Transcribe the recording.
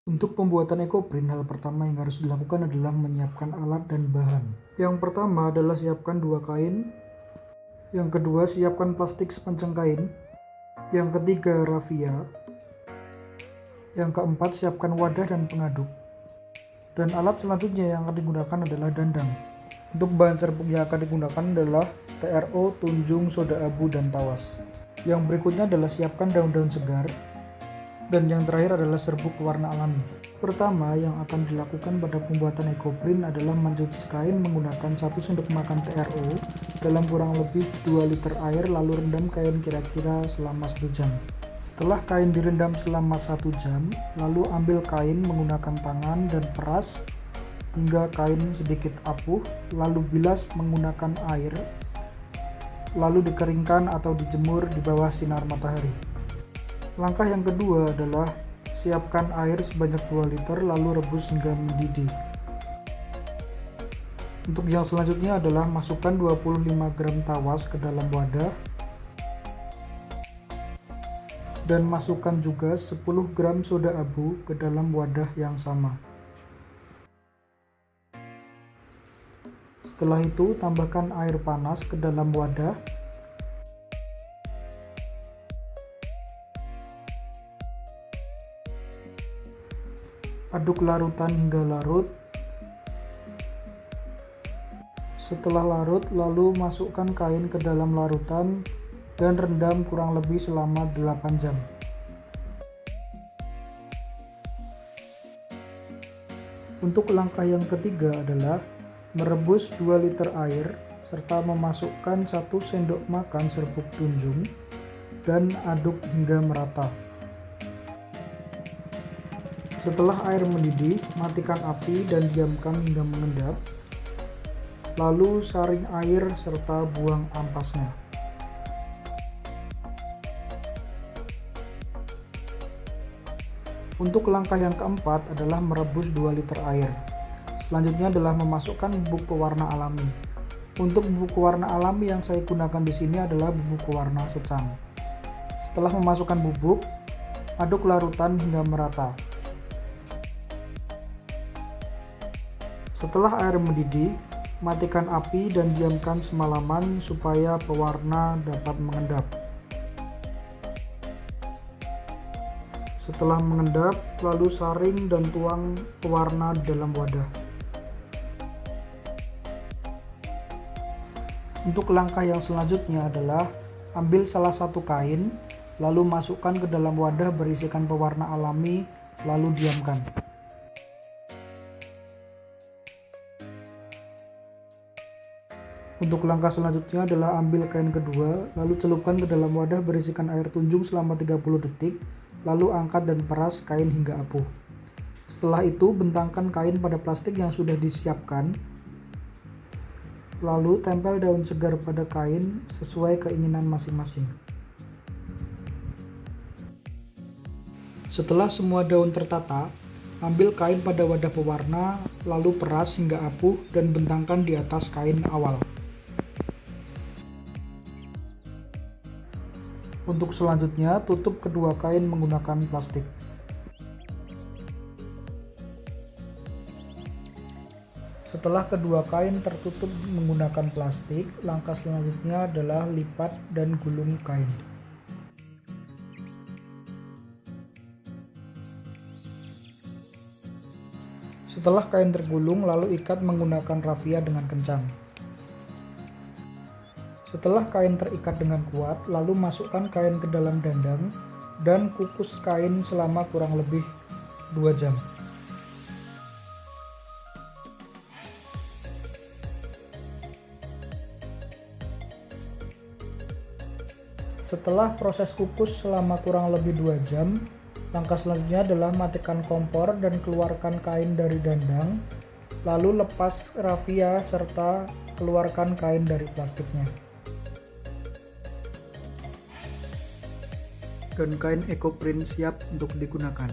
Untuk pembuatan ekoprint, hal pertama yang harus dilakukan adalah menyiapkan alat dan bahan. Yang pertama adalah siapkan 2 kain. Yang kedua, siapkan plastik sepanjang kain. Yang ketiga, rafia. Yang keempat, siapkan wadah dan pengaduk. Dan alat selanjutnya yang akan digunakan adalah dandang. Untuk bahan serbuk yang akan digunakan adalah TRO, tunjung, soda abu, dan tawas. Yang berikutnya adalah siapkan daun-daun segar. Dan yang terakhir adalah serbuk warna alami. Pertama yang akan dilakukan pada pembuatan ekoprint adalah mencuci kain menggunakan 1 sendok makan TRO dalam kurang lebih 2 liter air, lalu rendam kain kira-kira selama 1 jam. Setelah kain direndam selama 1 jam, lalu ambil kain menggunakan tangan dan peras hingga kain sedikit apuh, lalu bilas menggunakan air, lalu dikeringkan atau dijemur di bawah sinar matahari. Langkah yang kedua adalah siapkan air sebanyak 2 liter lalu rebus hingga mendidih. Untuk yang selanjutnya adalah masukkan 25 gram tawas ke dalam wadah dan masukkan juga 10 gram soda abu ke dalam wadah yang sama. Setelah itu tambahkan air panas ke dalam wadah. Aduk larutan hingga larut. Setelah larut, lalu masukkan kain ke dalam larutan dan rendam kurang lebih selama 8 jam. Untuk langkah yang ketiga adalah merebus 2 liter air serta memasukkan 1 sendok makan serbuk tunjung dan aduk hingga merata. Setelah air mendidih, matikan api dan diamkan hingga mengendap. Lalu saring air serta buang ampasnya. Untuk langkah yang keempat adalah merebus 2 liter air. Selanjutnya adalah memasukkan bubuk pewarna alami. Untuk bubuk pewarna alami yang saya gunakan di sini adalah bubuk pewarna secang. Setelah memasukkan bubuk, aduk larutan hingga merata. Setelah air mendidih, matikan api dan diamkan semalaman supaya pewarna dapat mengendap. Setelah mengendap, lalu saring dan tuang pewarna di dalam wadah. Untuk langkah yang selanjutnya adalah ambil salah satu kain, lalu masukkan ke dalam wadah berisikan pewarna alami, lalu diamkan. Untuk langkah selanjutnya adalah ambil kain kedua, lalu celupkan ke dalam wadah berisikan air tunjung selama 30 detik, lalu angkat dan peras kain hingga apuh. Setelah itu bentangkan kain pada plastik yang sudah disiapkan, lalu tempel daun segar pada kain sesuai keinginan masing-masing. Setelah semua daun tertata, ambil kain pada wadah pewarna, lalu peras hingga apuh dan bentangkan di atas kain awal. Untuk selanjutnya, tutup kedua kain menggunakan plastik. Setelah kedua kain tertutup menggunakan plastik, langkah selanjutnya adalah lipat dan gulung kain. Setelah kain tergulung, lalu ikat menggunakan rafia dengan kencang. Setelah kain terikat dengan kuat, lalu masukkan kain ke dalam dandang dan kukus kain selama kurang lebih 2 jam. Setelah proses kukus selama kurang lebih 2 jam, langkah selanjutnya adalah matikan kompor dan keluarkan kain dari dandang, lalu lepas rafia serta keluarkan kain dari plastiknya. Dan kain ekoprint siap untuk digunakan.